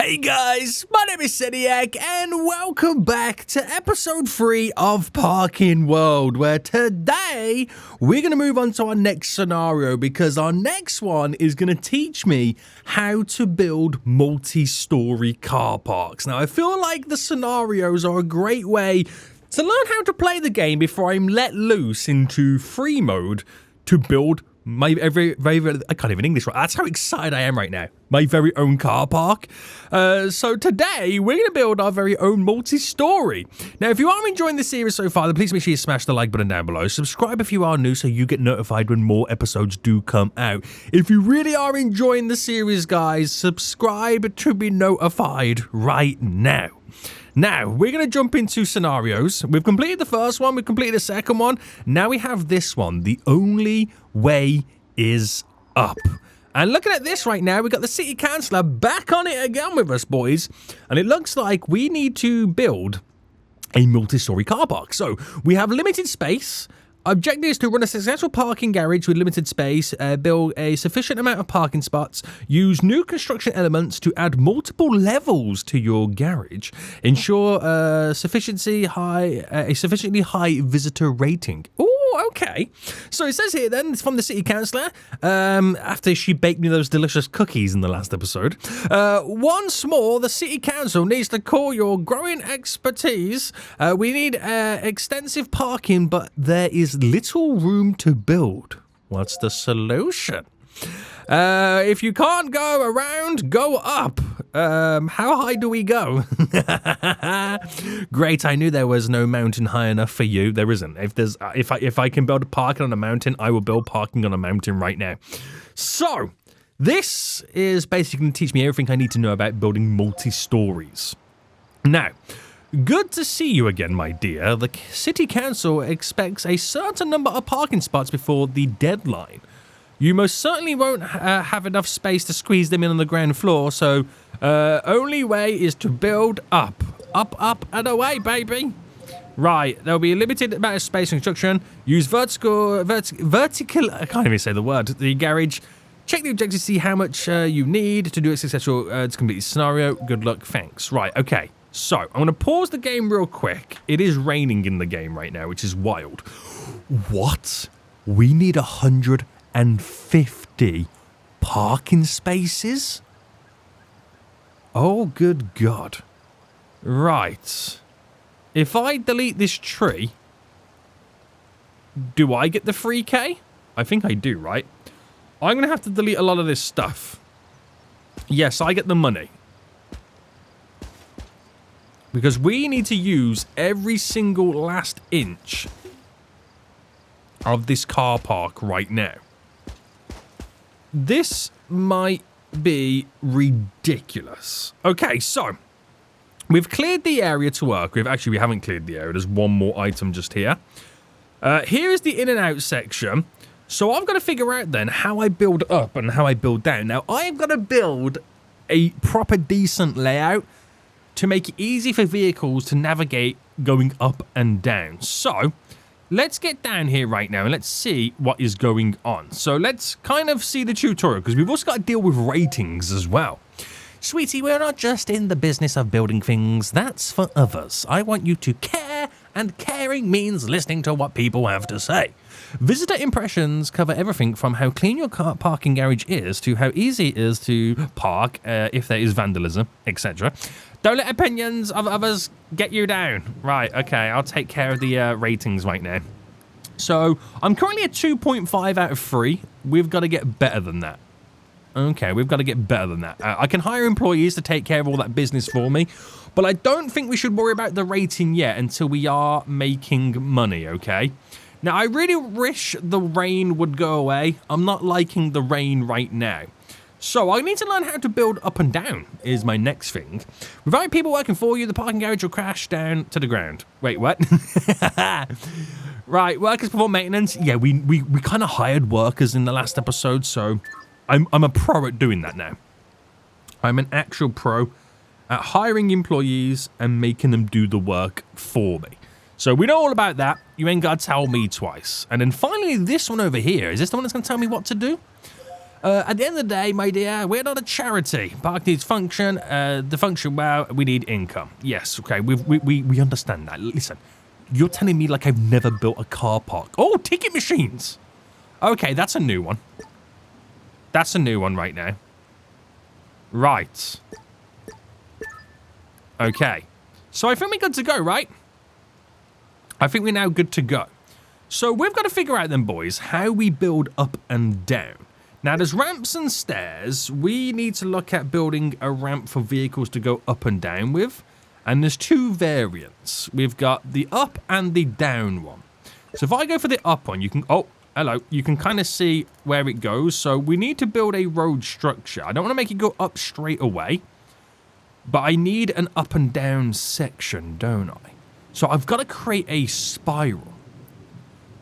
Hey guys, my name is Seniac and welcome back to episode 3 of Parking World, where today we're going to move on to our next scenario because our next one is going to teach me how to build multi-story car parks. Now I feel like the scenarios are a great way to learn how to play the game before I'm let loose into free mode to build my very I can't even English right. That's how excited I am right now. My very own car park. So today we're going to build our very own multi-story. Now, if you are enjoying the series so far, then please make sure you smash the like button down below. Subscribe if you are new so you get notified when more episodes do come out. If you really are enjoying the series, guys, subscribe to be notified right now. Now, we're going to jump into scenarios. We've completed the first one. We've completed the second one. Now we have this one. The only way is up. And looking at this right now, we've got the city councillor back on it again with us, boys. And it looks like we need to build a multi-story car park. So we have limited space. Objective is to run a successful parking garage with limited space, build a sufficient amount of parking spots, use new construction elements to add multiple levels to your garage, ensure a sufficiently high visitor rating. Oh, okay. So it says here then, it's from the city councillor, after she baked me those delicious cookies in the last episode. Once more, the city council needs to call your growing expertise. We need extensive parking, but there is little room to build. What's the solution? If you can't go around, go up. How high do we go? Great, I knew there was no mountain high enough for you. There isn't. If I can build a parking on a mountain, I will build parking on a mountain right now. So, this is basically going to teach me everything I need to know about building multi-stories. Now, good to see you again, my dear. The city council expects a certain number of parking spots before the deadline. You most certainly won't have enough space to squeeze them in on the ground floor, so only way is to build up. Up, up, and away, baby. Right, there'll be a limited amount of space for construction. Use vertical, I can't even say the word, the garage. Check the objective to see how much you need to do a successful to complete the scenario. Good luck, thanks. Right, okay. So, I'm going to pause the game real quick. It is raining in the game right now, which is wild. What? We need 150 parking spaces? Oh, good God. Right. If I delete this tree, do I get the free K? I think I do, right? I'm going to have to delete a lot of this stuff. Yes, I get the money. Because we need to use every single last inch of this car park right now. This might be ridiculous. Okay, so we've cleared the area to work with. Actually, we haven't cleared the area. There's one more item just here. Here is the in and out section. So I've got to figure out then how I build up and how I build down. Now, I've got to build a proper decent layout to make it easy for vehicles to navigate going up and down. So, let's get down here right now and let's see what is going on. So, let's kind of see the tutorial because we've also got to deal with ratings as well. Sweetie, we're not just in the business of building things. That's for others. I want you to care, and caring means listening to what people have to say. Visitor impressions cover everything from how clean your car parking garage is to how easy it is to park if there is vandalism, etc. Don't let opinions of others get you down. Right, okay, I'll take care of the ratings right now. So, I'm currently at 2.5 out of 3. We've got to get better than that. Okay, we've got to get better than that. I can hire employees to take care of all that business for me, but I don't think we should worry about the rating yet until we are making money, okay? Now, I really wish the rain would go away. I'm not liking the rain right now. So, I need to learn how to build up and down, is my next thing. Without people working for you, the parking garage will crash down to the ground. Wait, what? Right, workers perform maintenance. Yeah, we kind of hired workers in the last episode, so I'm a pro at doing that now. I'm an actual pro at hiring employees and making them do the work for me. So we know all about that. You ain't got to tell me twice. And then finally, this one over here. Is this the one that's going to tell me what to do? At the end of the day, my dear, we're not a charity. Park needs function. The function, well, we need income. Yes, okay, we understand that. Listen, you're telling me like I've never built a car park. Oh, ticket machines. Okay, that's a new one. That's a new one right now. Right. Okay. So I think we're good to go, right? I think we're now good to go. So we've got to figure out then, boys, how we build up and down. Now, there's ramps and stairs. We need to look at building a ramp for vehicles to go up and down with. And there's two variants. We've got the up and the down one. So if I go for the up one, you can... Oh, hello. You can kind of see where it goes. So we need to build a road structure. I don't want to make it go up straight away. But I need an up and down section, don't I? So I've got to create a spiral.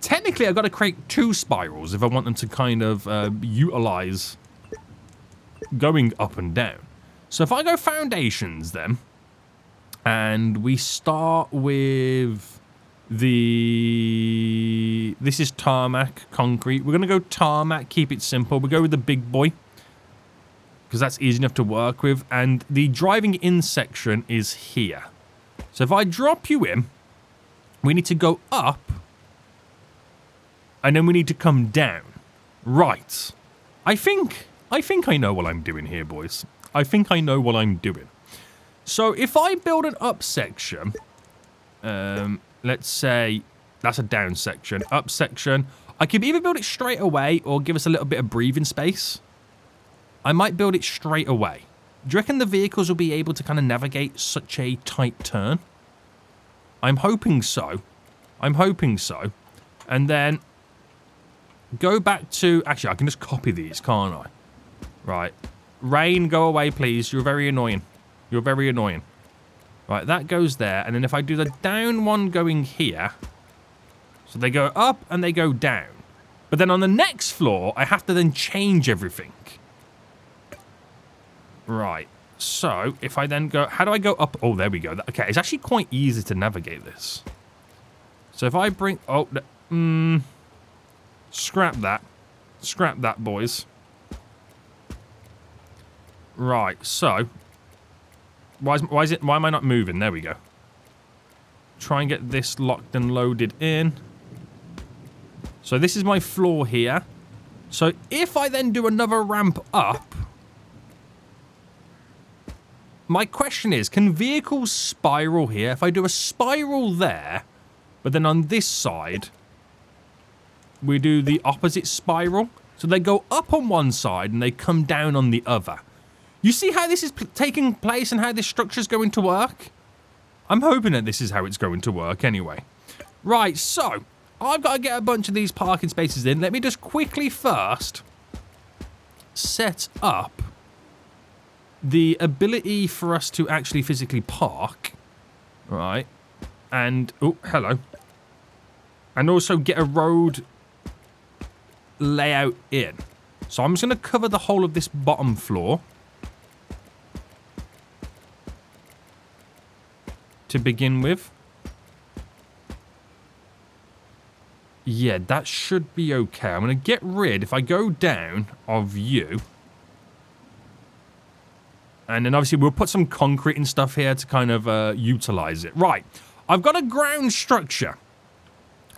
Technically, I've got to create two spirals if I want them to kind of utilize going up and down. So if I go foundations then, and we start with the... This is tarmac, concrete. We're going to go tarmac, keep it simple. We go with the big boy, because that's easy enough to work with. And the driving in section is here. So if I drop you in, we need to go up, and then we need to come down. Right. I think I know what I'm doing here, boys. I think I know what I'm doing. So if I build an up section, let's say that's a down section, up section, I could either build it straight away or give us a little bit of breathing space. I might build it straight away. Do you reckon the vehicles will be able to kind of navigate such a tight turn? I'm hoping so. I'm hoping so. And then go back to... Actually, I can just copy these, can't I? Right. Rain, go away, please. You're very annoying. You're very annoying. Right, that goes there. And then if I do the down one going here... So they go up and they go down. But then on the next floor, I have to then change everything. Right. So, if I then go... How do I go up? Oh, there we go. Okay, it's actually quite easy to navigate this. So if I bring... Oh, scrap that. Scrap that, boys. Right, so... Why am I not moving? There we go. Try and get this locked and loaded in. So this is my floor here. So if I then do another ramp up... My question is, can vehicles spiral here? If I do a spiral there, but then on this side, we do the opposite spiral. So they go up on one side and they come down on the other. You see how this is taking place and how this structure is going to work? I'm hoping that this is how it's going to work anyway. Right, so I've got to get a bunch of these parking spaces in. Let me just quickly first set up the ability for us to actually physically park. Right. And, oh, hello. And also get a road layout in. So I'm just going to cover the whole of this bottom floor. To begin with. Yeah, that should be okay. I'm going to get rid, if I go down, of you. And then obviously we'll put some concrete and stuff here to kind of utilize it. Right. I've got a ground structure.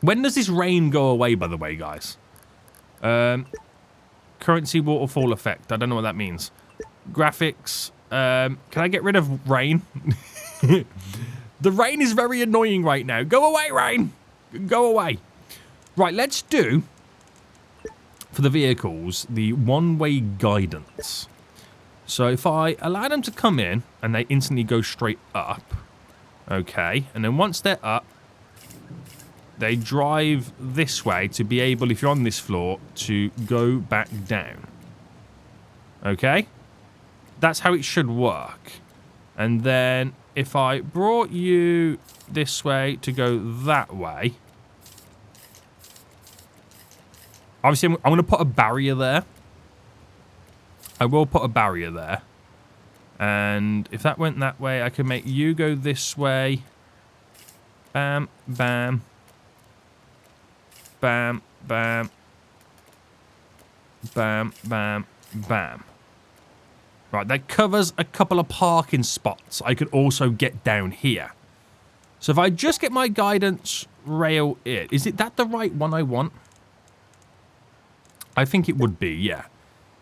When does this rain go away, by the way, guys? Currency waterfall effect. I don't know what that means. Graphics. Can I get rid of rain? The rain is very annoying right now. Go away, rain. Go away. Right, let's do, for the vehicles, the one-way guidance. So if I allow them to come in and they instantly go straight up, okay, and then once they're up, they drive this way to be able, if you're on this floor, to go back down. Okay? That's how it should work. And then if I brought you this way to go that way, obviously I'm going to put a barrier there. I will put a barrier there. And if that went that way, I can make you go this way. Bam, bam. Bam, bam. Bam, bam. bam. Right, that covers a couple of parking spots I could also get down here. So if I just get my guidance rail in, is it that the right one I want? I think it would be, yeah.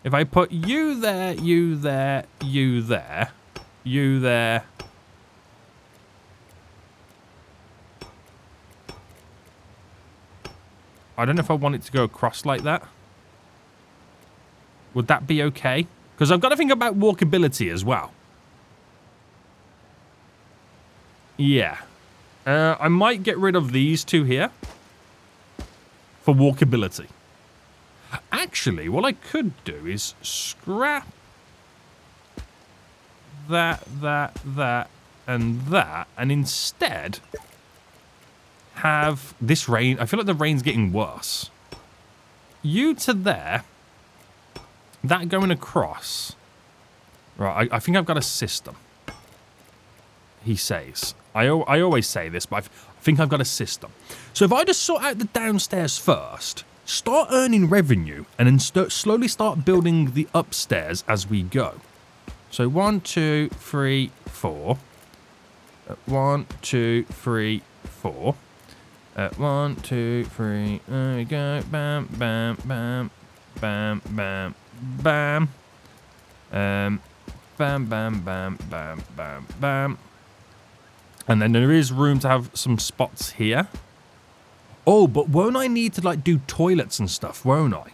If I put you there, you there, you there, you there. I don't know if I want it to go across like that. Would that be okay? Because I've got to think about walkability as well. Yeah. I might get rid of these two here for walkability. Actually, what I could do is scrap that, and that, and instead have this rain. I feel like the rain's getting worse. You to there. That going across. Right, I think I've got a system. He says. I always say this, but I think I've got a system. So if I just sort out the downstairs first, start earning revenue, and then slowly start building the upstairs as we go. So 1, 2, 3, 4. 1, 2, 3, 4. 1, 2, 3. There we go. Bam, bam, bam, bam, bam, bam. Bam, bam, bam, bam, bam, bam. And then there is room to have some spots here. Oh, but won't I need to, like, do toilets and stuff, won't I?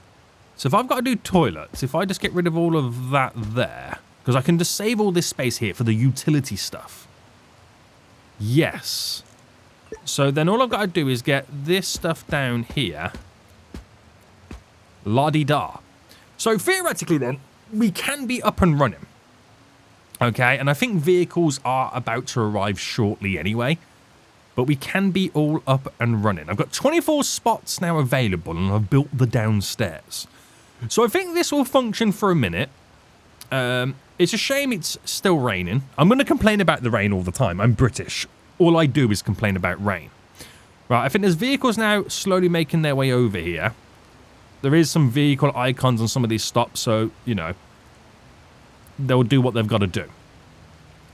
So if I've got to do toilets, if I just get rid of all of that there, because I can just save all this space here for the utility stuff. Yes. So then all I've got to do is get this stuff down here. La-di-da. So theoretically then, we can be up and running. Okay, and I think vehicles are about to arrive shortly anyway. But we can be all up and running. I've got 24 spots now available, and I've built the downstairs. So I think this will function for a minute. It's a shame it's still raining. I'm going to complain about the rain all the time. I'm British. All I do is complain about rain. Right, I think there's vehicles now slowly making their way over here. There is some vehicle icons on some of these stops, so, you know, they'll do what they've got to do.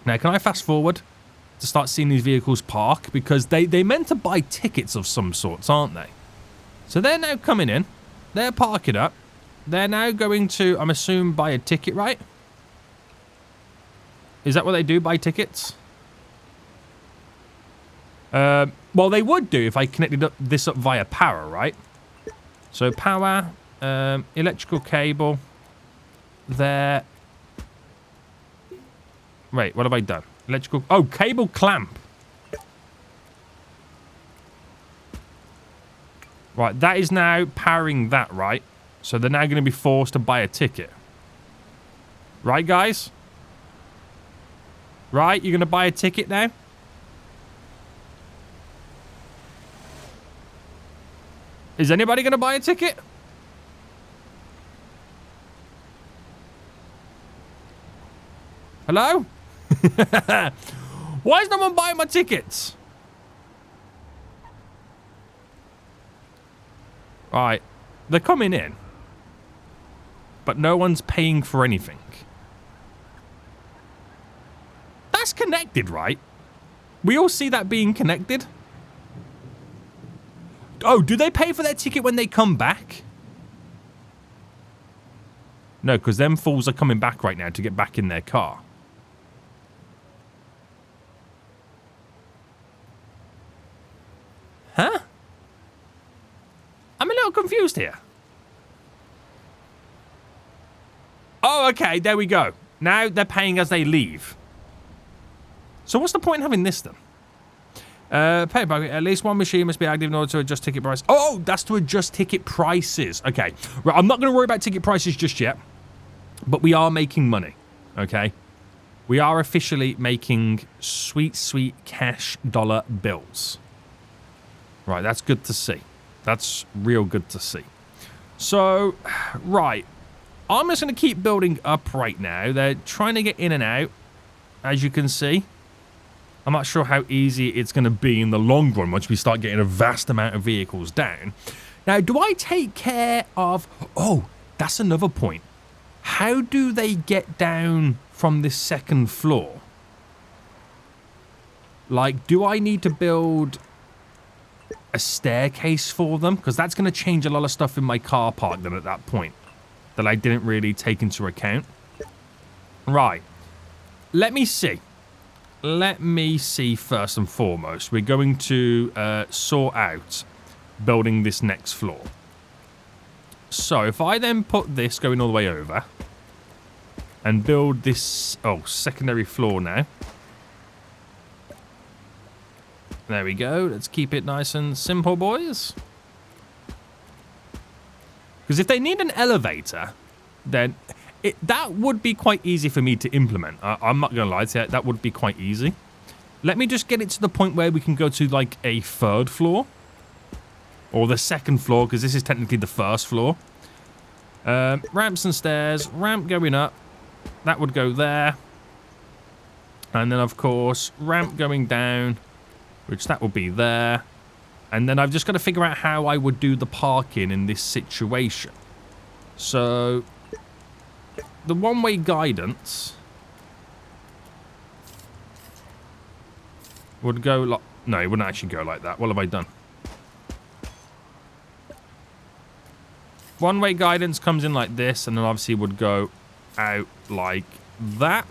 Now, can I fast forward to start seeing these vehicles park? Because they meant to buy tickets of some sorts, aren't they? So they're now coming in. They're parking up. They're now going to, I'm assuming, buy a ticket, right? Is that what they do, buy tickets? Well, they would do if I connected this up via power, right? So power, electrical cable, there. Wait, what have I done? Electrical, oh, cable clamp. Right, that is now powering that, right? So they're now going to be forced to buy a ticket. Right, guys? Right, you're going to buy a ticket now? Is anybody going to buy a ticket? Hello? Why is no one buying my tickets? Right. They're coming in. But no one's paying for anything. That's connected, right? We all see that being connected. Oh, do they pay for their ticket when they come back? No, because them fools are coming back right now to get back in their car. Huh? I'm a little confused here. Oh, okay, there we go. Now they're paying as they leave. So what's the point in having this then? Pay by at least one machine must be active in order to adjust ticket price. Oh, that's to adjust ticket prices. Okay, right. I'm not going to worry about ticket prices just yet, but we are making money. Okay, we are officially making sweet, sweet cash dollar bills. Right, that's good to see. That's real good to see. So, right, I'm just going to keep building up right now. They're trying to get in and out, as you can see. I'm not sure how easy it's going to be in the long run once we start getting a vast amount of vehicles down. Now, do I take care of... Oh, that's another point. how do they get down from this second floor? Like, do I need to build a staircase for them? Because that's going to change a lot of stuff in my car park then at that point that I didn't really take into account. Right. Let me see. Let me see first and foremost. We're going to sort out building this next floor. So if I then put this going all the way over and build this, secondary floor now. There we go. Let's keep it nice and simple, boys. Because if they need an elevator, then that would be quite easy for me to implement. I'm not going to lie to you. That would be quite easy. Let me just get it to the point where we can go to like a third floor. Or the second floor, because this is technically the first floor. Ramps and stairs. Ramp going up. That would go there. And then, of course, ramp going down. Which that will be there. And then I've just got to figure out how I would do the parking in this situation. So, the one-way guidance would go like... No, it wouldn't actually go like that. What have I done? One-way guidance comes in like this, and then obviously would go out like that.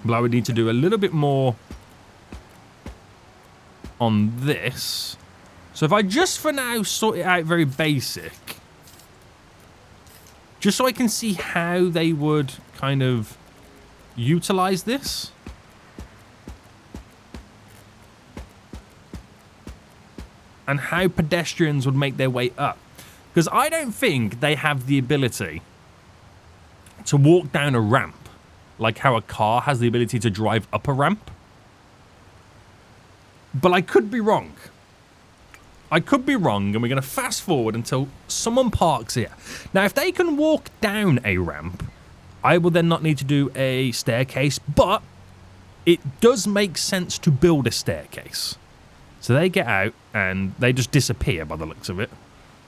But I would need to do a little bit more on this. So if I just for now sort it out very basic, just so I can see how they would kind of utilize this. And how pedestrians would make their way up. Because I don't think they have the ability to walk down a ramp like how a car has the ability to drive up a ramp. But I could be wrong. I could be wrong, and we're going to fast forward until someone parks here. Now, if they can walk down a ramp, I will then not need to do a staircase, but it does make sense to build a staircase. So they get out, and they just disappear by the looks of it.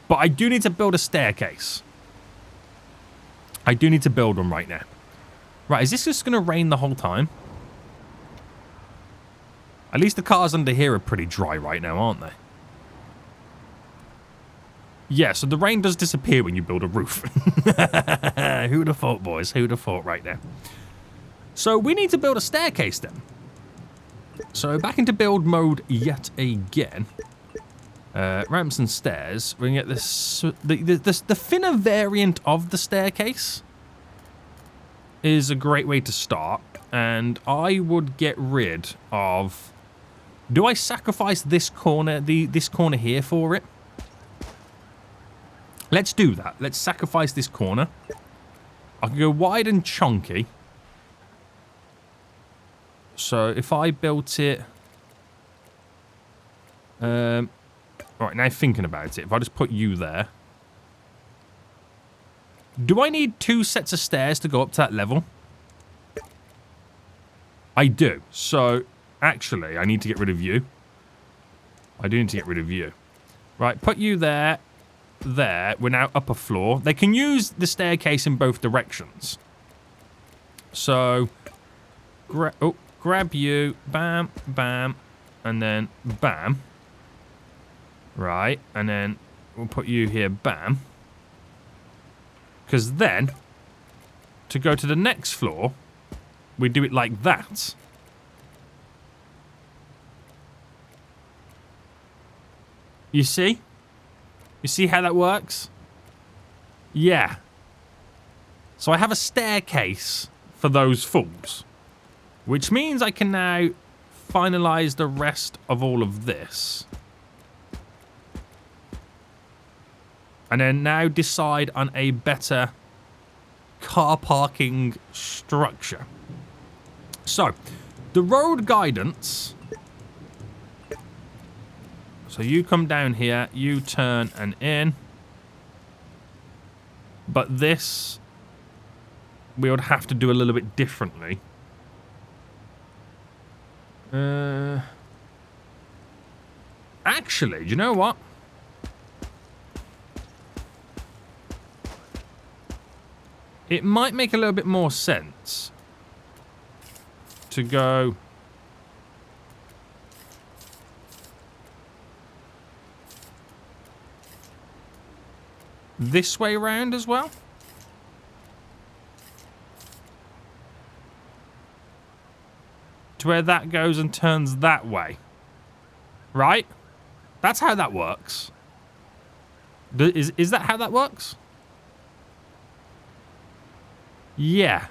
But I do need to build a staircase. I do need to build one right now. Right, is this just going to rain the whole time? At least the cars under here are pretty dry right now, aren't they? Yeah, so the rain does disappear when you build a roof. Who'd have thought, boys? Who'd have thought right now? So we need to build a staircase then. So back into build mode yet again. Ramps and stairs. We're going to get this... The thinner variant of the staircase is a great way to start. And I would get rid of... Do I sacrifice this corner, this corner here for it? Let's do that. Let's sacrifice this corner. I can go wide and chunky. So if I built it... Alright, now thinking about it. If I just put you there. Do I need 2 sets of stairs to go up to that level? I do. So, actually, I need to get rid of you. I do need to get rid of you. Right, put you there. There. We're now upper floor. They can use the staircase in both directions. So, grab you. Bam, bam. And then bam. Right, and then we'll put you here. Bam. Because then, to go to the next floor, we do it like that. You see? You see how that works? Yeah. So I have a staircase for those fools. Which means I can now finalize the rest of all of this. And then now decide on a better car parking structure. So, the road guidance. So you come down here, you turn and in. But this, we would have to do a little bit differently. Actually, do you know what? it might make a little bit more sense to go this way around as well. To where that goes and turns that way. Right? That's how that works. Is that how that works? Yeah.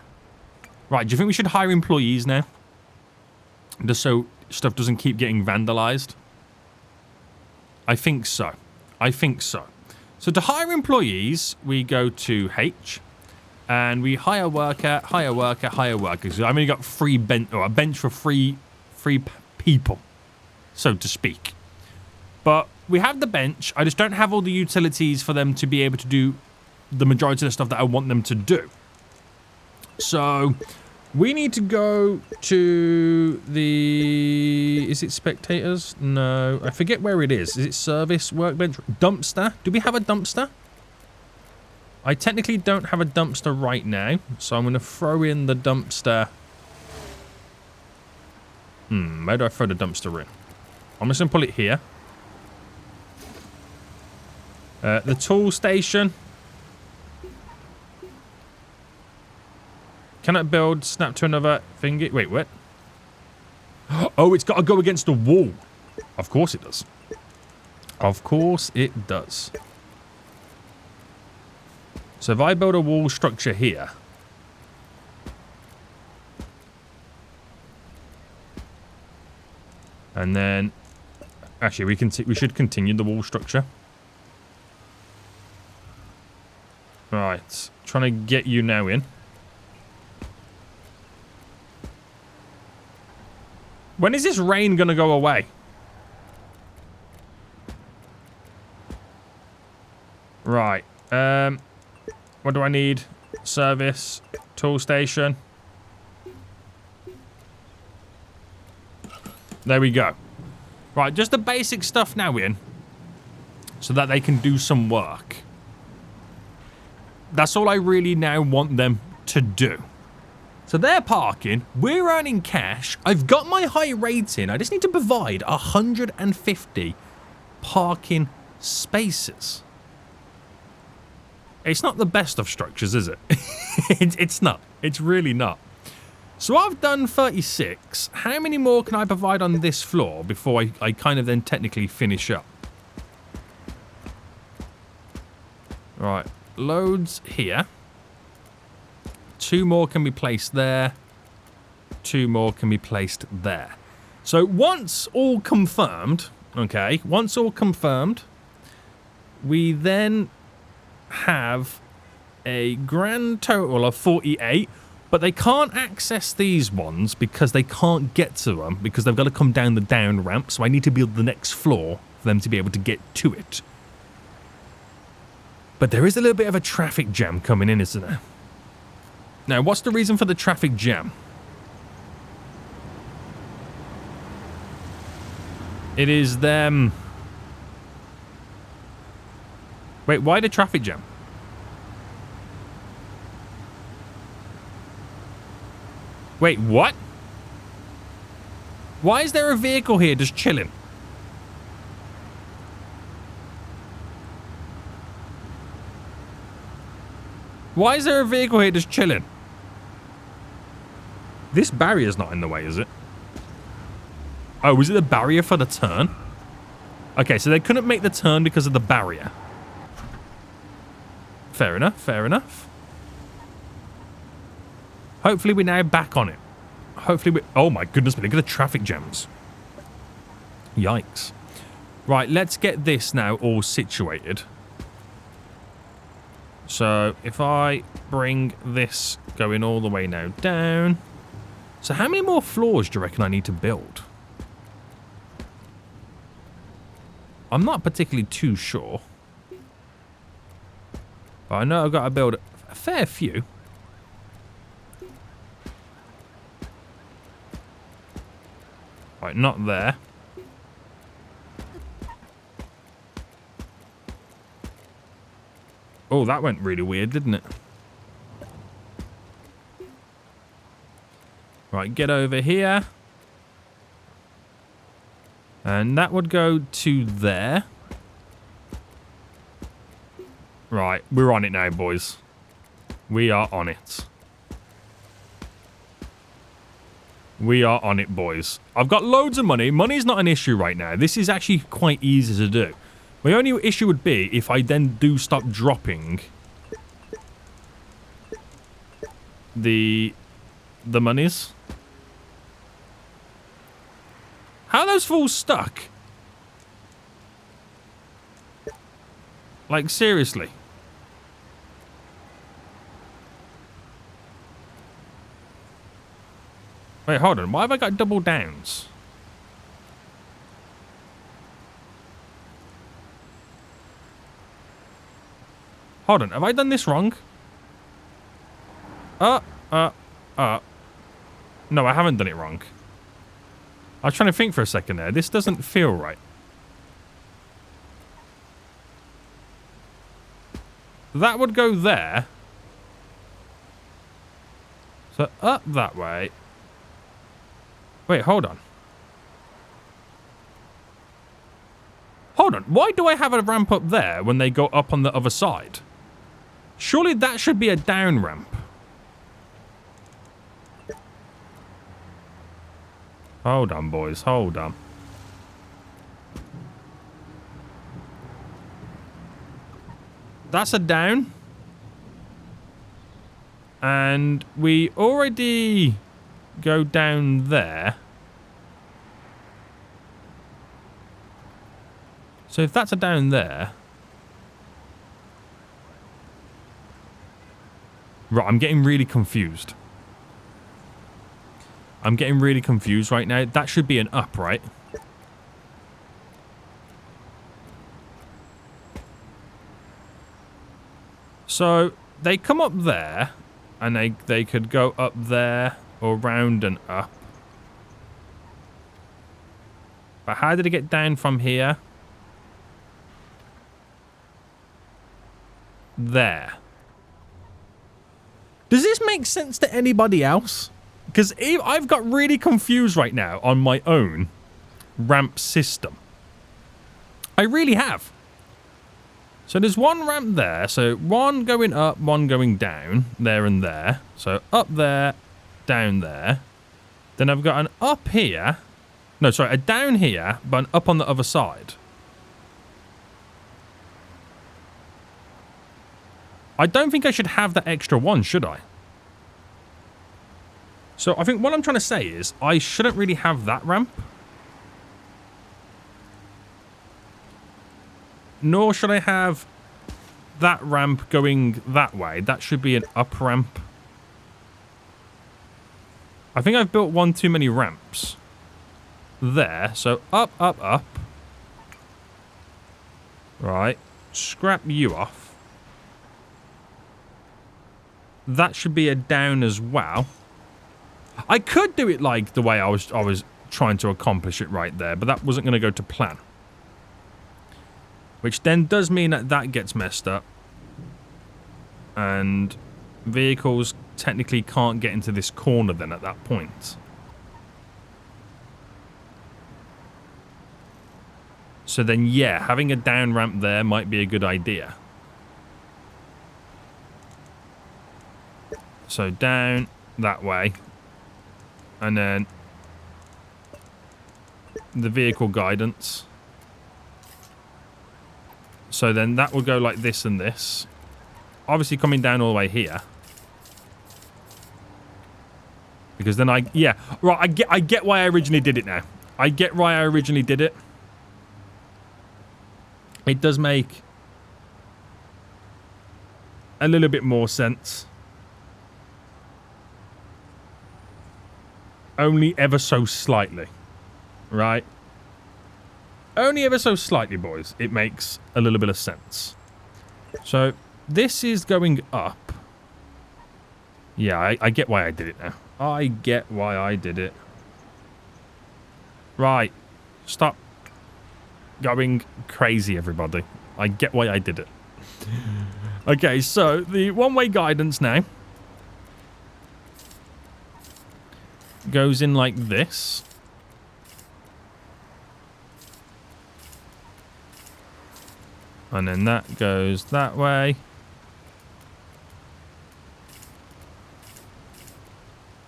Right, do you think we should hire employees now? Just so stuff doesn't keep getting vandalized? I think so. I think so. So to hire employees, we go to H. And we hire worker, hire worker, hire worker. So I've only got a bench for three people, so to speak. But we have the bench. I just don't have all the utilities for them to be able to do the majority of the stuff that I want them to do. So we need to go to the... Is it spectators? No. I forget where it is. Is it service, workbench, dumpster? Do we have a dumpster? I technically don't have a dumpster right now, so I'm going to throw in the dumpster. Where do I throw the dumpster in? I'm just going to pull it here. The tool station. Can it build, snap to another thingy? Wait, what? Oh, it's got to go against the wall. Of course it does. Of course it does. So if I build a wall structure here. And then... Actually, we should continue the wall structure. Right. Trying to get you now in. When is this rain going to go away? Right. What do I need? Service. Tool station. There we go. Right, just the basic stuff now in. So that they can do some work. That's all I really now want them to do. So they're parking. We're earning cash. I've got my high rating. I just need to provide 150 parking spaces. It's not the best of structures, is it? It's not. It's really not. So I've done 36. How many more can I provide on this floor before I kind of then technically finish up? Right. Loads here. 2 more can be placed there. 2 more can be placed there. So once all confirmed, okay, once all confirmed, we then have a grand total of 48, but they can't access these ones because they can't get to them because they've got to come down the down ramp, so I need to build the next floor for them to be able to get to it. But there is a little bit of a traffic jam coming in, isn't there? Now, what's the reason for the traffic jam? It is them... Wait, why the traffic jam? Wait, what? Why is there a vehicle here just chilling? Why is there a vehicle here just chilling? This barrier's not in the way, is it? Oh, was it the barrier for the turn? Okay, so they couldn't make the turn because of the barrier. Fair enough, fair enough. Hopefully we're now back on it. Hopefully we... Oh my goodness, look at the traffic jams. Yikes. Right, let's get this now all situated. So, if I bring this going all the way now down... So how many more floors do you reckon I need to build? I'm not particularly too sure. But I know I've got to build a fair few. Right, not there. Oh, that went really weird, didn't it? Right, get over here. And that would go to there. Right, we're on it now, boys. We are on it. We are on it, boys. I've got loads of money. Money's not an issue right now. This is actually quite easy to do. My only issue would be if I then do stop dropping the monies. How are those fools stuck? Like, seriously. Wait, hold on. Why have I got double downs? Hold on. Have I done this wrong? No, I haven't done it wrong. I was trying to think for a second there. This doesn't feel right. That would go there. So up that way. Wait, hold on. Hold on. Why do I have a ramp up there when they go up on the other side? Surely that should be a down ramp. Hold on, boys. Hold on. That's a down. And we already go down there. So if that's a down there... Right, I'm getting really confused. I'm getting really confused right now. That should be an up, right? So they come up there, and they could go up there or round and up. But how did it get down from here? There. Does this make sense to anybody else? Because I've got really confused right now on my own ramp system. I really have. So there's one ramp there. So one going up, one going down. There and there. So up there, down there. Then I've got an up here. No, sorry, a down here, but an up on the other side. I don't think I should have that extra one, should I? So I think what I'm trying to say is I shouldn't really have that ramp. Nor should I have that ramp going that way. That should be an up ramp. I think I've built one too many ramps. There. So up, up, up. Right. Scrap you off. That should be a down as well. I could do it like the way I was trying to accomplish it right there, but that wasn't going to go to plan. Which then does mean that that gets messed up. And vehicles technically can't get into this corner then at that point. So then, yeah, having a down ramp there might be a good idea. So down that way. And then the vehicle guidance. So then that will go like this and this. Obviously coming down all the way here. Because then yeah, right, I get why I originally did it now. I get why I originally did it. It does make a little bit more sense. Only ever so slightly, right? Only ever so slightly, boys. It makes a little bit of sense. So this is going up. Yeah, I get why I did it now. I get why I did it. Right. Stop going crazy, everybody. I get why I did it. Okay, so the one-way guidance now. goes in like this. And then that goes that way.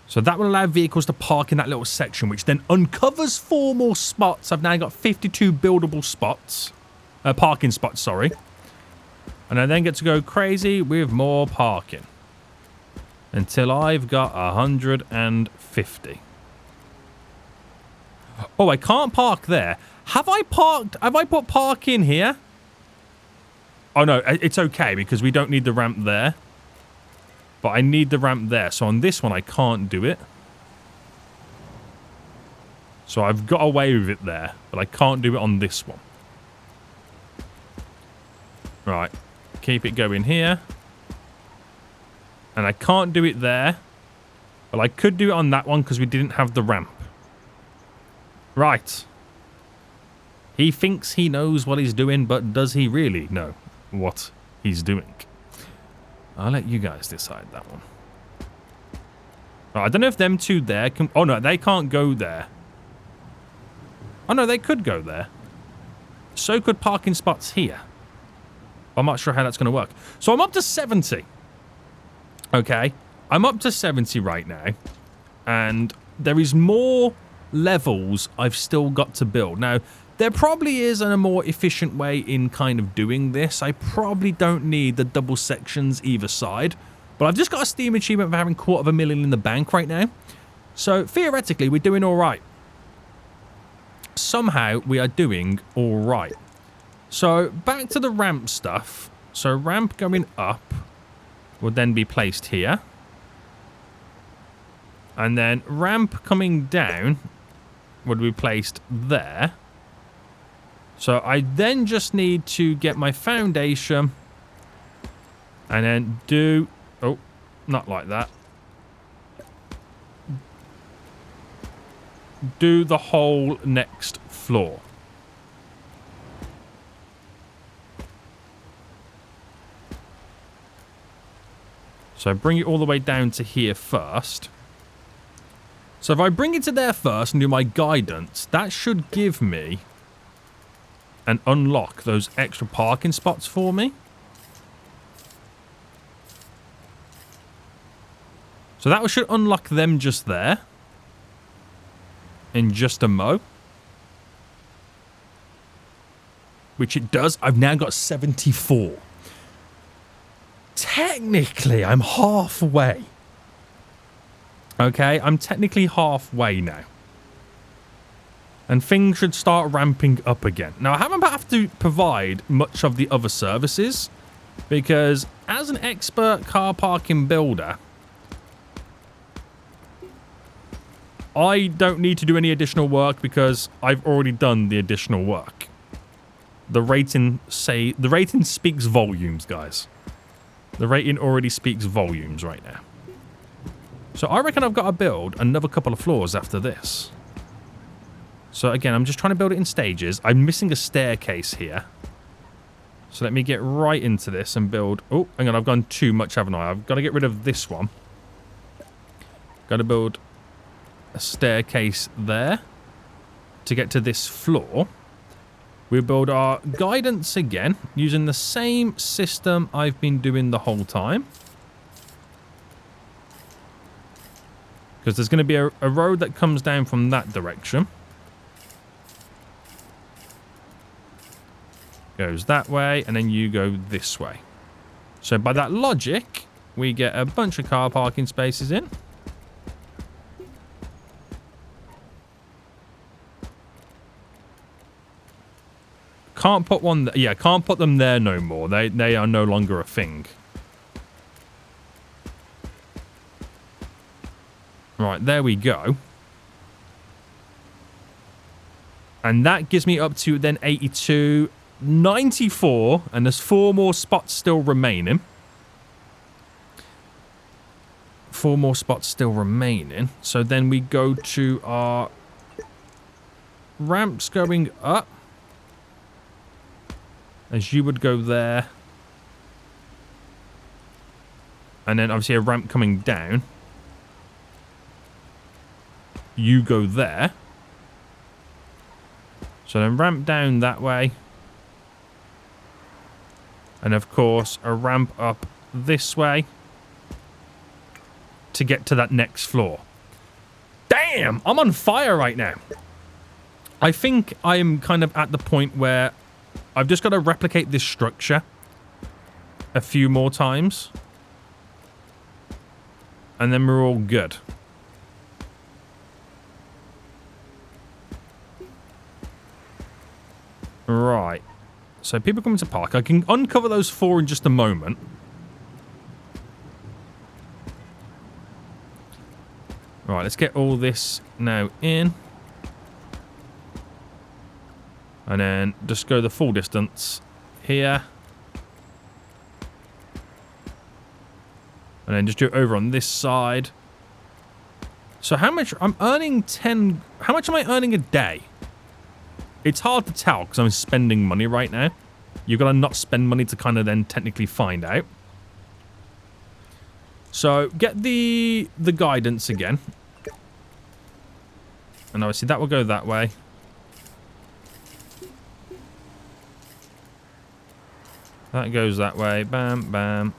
So that will allow vehicles to park in that little section, which then uncovers 4 more spots. I've now got 52 buildable spots. Parking spots, sorry. And I then get to go crazy with more parking. Until I've got 150. Oh, I can't park there. Have I put park in here? Oh, no, it's okay because we don't need the ramp there. But I need the ramp there. So on this one, I can't do it. So I've got away with it there. But I can't do it on this one. Right. Keep it going here. And I can't do it there. But I could do it on that one because we didn't have the ramp. Right. He thinks he knows what he's doing, but does he really know what he's doing? I'll let you guys decide that one. Right, I don't know if them two there can... Oh, no, they can't go there. Oh, no, they could go there. So could parking spots here. I'm not sure how that's going to work. So I'm up to 70. Okay. I'm up to 70 right now. And there is more levels I've still got to build. Now, there probably is a more efficient way in kind of doing this. I probably don't need the double sections either side. But I've just got a Steam achievement for having $250,000 in the bank right now. So, theoretically, we're doing all right. Somehow, we are doing all right. So, back to the ramp stuff. So, ramp going up would then be placed here. And then ramp coming down would be placed there. So, I then just need to get my foundation and then do... Oh, not like that. Do the whole next floor. So bring it all the way down to here first. So if I bring it to there first and do my guidance, that should give me and unlock those extra parking spots for me. So that should unlock them just there. In just a mo. Which it does. I've now got 74. Technically, I'm halfway. Okay, I'm technically halfway now. And things should start ramping up again. Now, I haven't have to provide much of the other services. Because as an expert car parking builder... I don't need to do any additional work because I've already done the additional work. The rating speaks volumes, guys. The rating already speaks volumes right now. So I reckon I've got to build another couple of floors after this. So again, I'm just trying to build it in stages. I'm missing a staircase here. So let me get right into this and build... Oh, hang on, I've gone too much, haven't I? I've got to get rid of this one. Got to build... a staircase there to get to this floor. We'll build our guidance again using the same system I've been doing the whole time. Because there's going to be a road that comes down from that direction. Goes that way and then you go this way. So by that logic, we get a bunch of car parking spaces in. Can't put one... Yeah, can't put them there no more. They are no longer a thing. Right, there we go. And that gives me up to then 82, 94, and there's 4 more spots still remaining. 4 more spots still remaining. So then we go to our ramps going up. As you would go there. And then obviously a ramp coming down. you go there. So then ramp down that way. And of course, a ramp up this way to get to that next floor. Damn, I'm on fire right now. I think I am kind of at the point where I've just got to replicate this structure a few more times. And then we're all good. Right. So people coming to park. I can uncover those 4 in just a moment. Right, let's get all this now in. And then just go the full distance here. And then just do it over on this side. So how much? I'm earning 10... How much am I earning a day? It's hard to tell because I'm spending money right now. You've got to not spend money to kind of then technically find out. So get the guidance again. And obviously that will go that way. That goes that way. Bam, bam.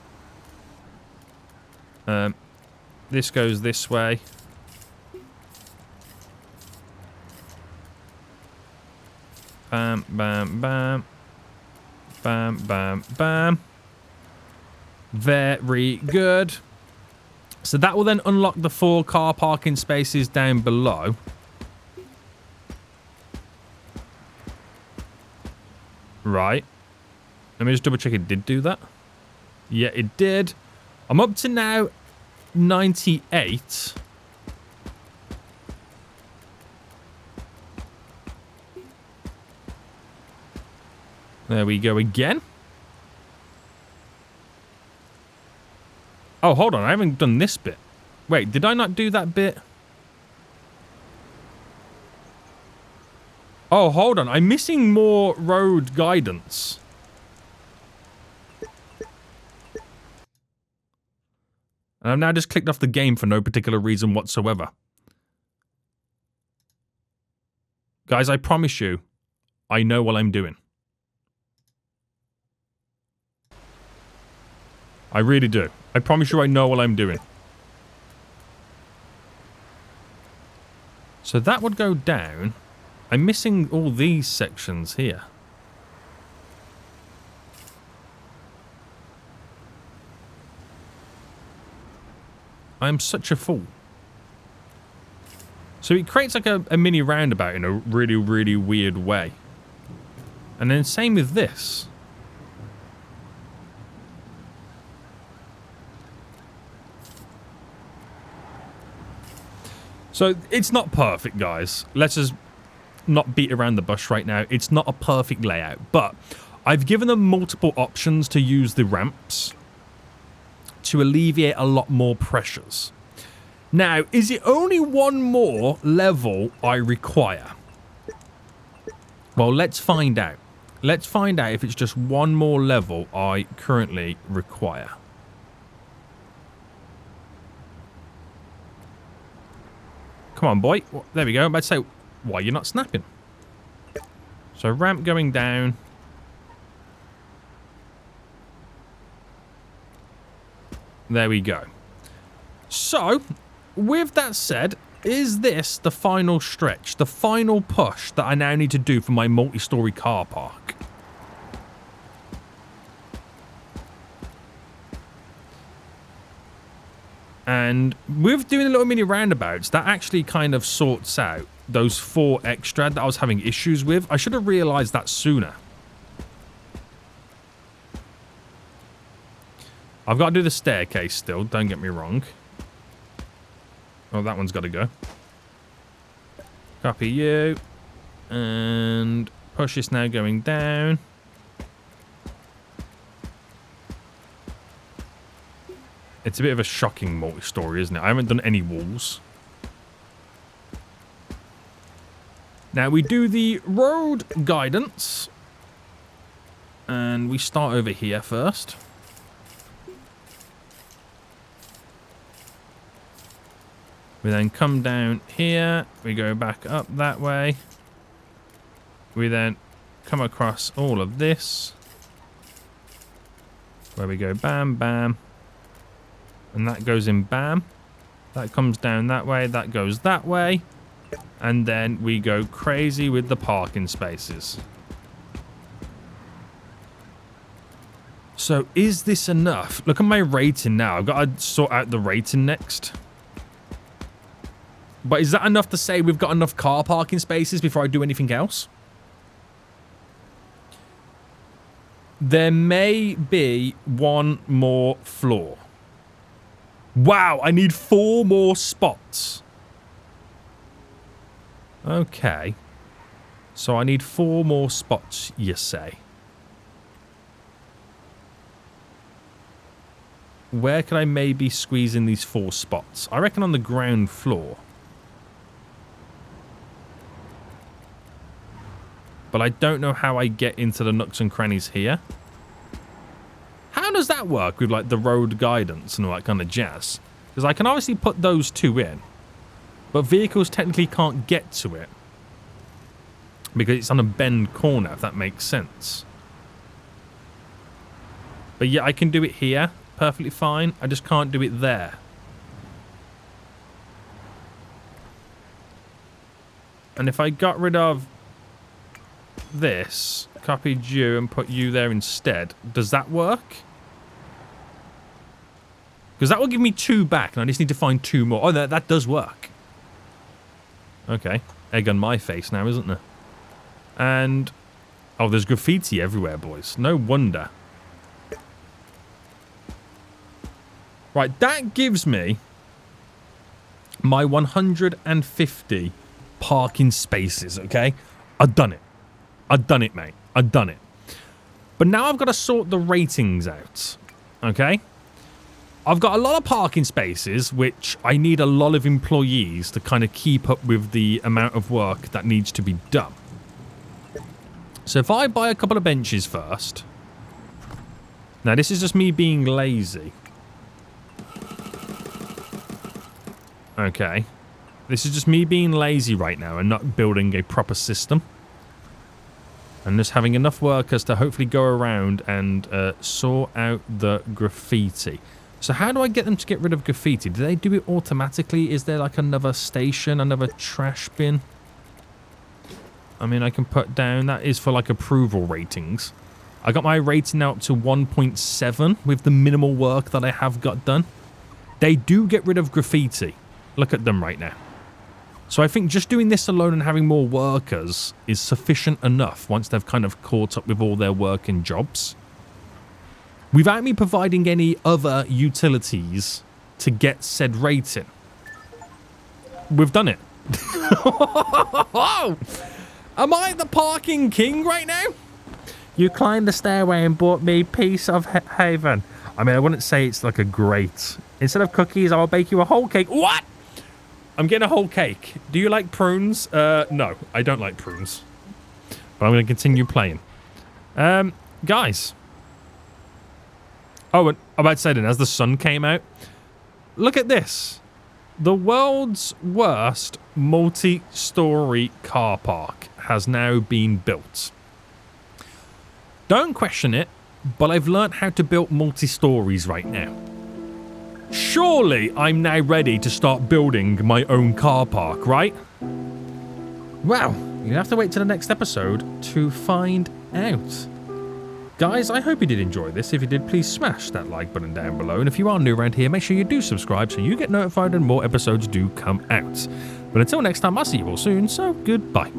This goes this way. Bam, bam, bam. Bam, bam, bam. Very good. So that will then unlock the 4 car parking spaces down below. Right. Let me just double check it did do that. Yeah, it did. I'm up to now 98. There we go again. Oh, hold on. I haven't done this bit. Wait, did I not do that bit? Oh, hold on. I'm missing more road guidance. And I've now just clicked off the game for no particular reason whatsoever. Guys, I promise you, I know what I'm doing. I really do. I promise you I know what I'm doing. So that would go down. I'm missing all these sections here. I'm such a fool. So it creates like a mini roundabout in a really, really weird way. And then same with this. So it's not perfect, guys. Let's just not beat around the bush right now. It's not a perfect layout, but I've given them multiple options to use the ramps to alleviate a lot more pressures. Now, is it only one more level I require? Well, let's find out. Let's find out if it's just one more level I currently require. Come on, boy. There we go. I'm about to say, why you're not snapping? So ramp going down. There we go. So, with that said, is this the final stretch, the final push that I now need to do for my multi-story car park? And with doing the little mini roundabouts, that actually kind of sorts out those 4 extra that I was having issues with. I should have realized that sooner. I've got to do the staircase still, don't get me wrong. Oh, that one's got to go. Copy you. And push this now going down. It's a bit of a shocking multi-story, isn't it? I haven't done any walls. Now we do the road guidance. And we start over here first. We then come down here. We go back up that way. We then come across all of this. Where we go bam, bam. And that goes in bam. That comes down that way. That goes that way. And then we go crazy with the parking spaces. So is this enough? Look at my rating now. I've got to sort out the rating next. But is that enough to say we've got enough car parking spaces before I do anything else? There may be one more floor. Wow, I need 4 more spots. Okay. So I need 4 more spots, you say. Where can I maybe squeeze in these 4 spots? I reckon on the ground floor. But I don't know how I get into the nooks and crannies here. How does that work with like the road guidance and all that kind of jazz? Because I can obviously put those 2 in. But vehicles technically can't get to it. Because it's on a bend corner, if that makes sense. But yeah, I can do it here. Perfectly fine. I just can't do it there. And if I got rid of this, copied you and put you there instead, does that work? Because that will give me 2 back, and I just need to find 2 more. Oh, that does work. Okay. Egg on my face now, isn't there? And... oh, there's graffiti everywhere, boys. No wonder. Right, that gives me my 150 parking spaces, okay? I've done it. I've done it, mate. I've done it. But now I've got to sort the ratings out, okay? I've got a lot of parking spaces, which I need a lot of employees to kind of keep up with the amount of work that needs to be done. So if I buy a couple of benches first... now, this is just me being lazy. Okay. This is just me being lazy right now and not building a proper system. And just having enough workers to hopefully go around and sort out the graffiti. So how do I get them to get rid of graffiti? Do they do it automatically? Is there like another station, another trash bin? I mean, I can put down... that is for like approval ratings. I got my rating now up to 1.7 with the minimal work that I have got done. They do get rid of graffiti. Look at them right now. So I think just doing this alone and having more workers is sufficient enough once they've kind of caught up with all their work and jobs. Without me providing any other utilities to get said rating. We've done it. Am I the parking king right now? You climbed the stairway and bought me piece of haven. I mean, I wouldn't say it's like a great... instead of cookies, I'll bake you a whole cake. What? I'm getting a whole cake. Do you like prunes? No, I don't like prunes. But I'm going to continue playing. Guys. Oh, and I'm about to say then, as the sun came out, look at this. The world's worst multi-story car park has now been built. Don't question it, but I've learnt how to build multi-stories right now. Surely I'm now ready to start building my own car park, right? Well, you'll have to wait till the next episode to find out. Guys, I hope you did enjoy this. If you did, please smash that like button down below. And if you are new around here, make sure you do subscribe so you get notified when more episodes do come out. But until next time, I'll see you all soon, so goodbye.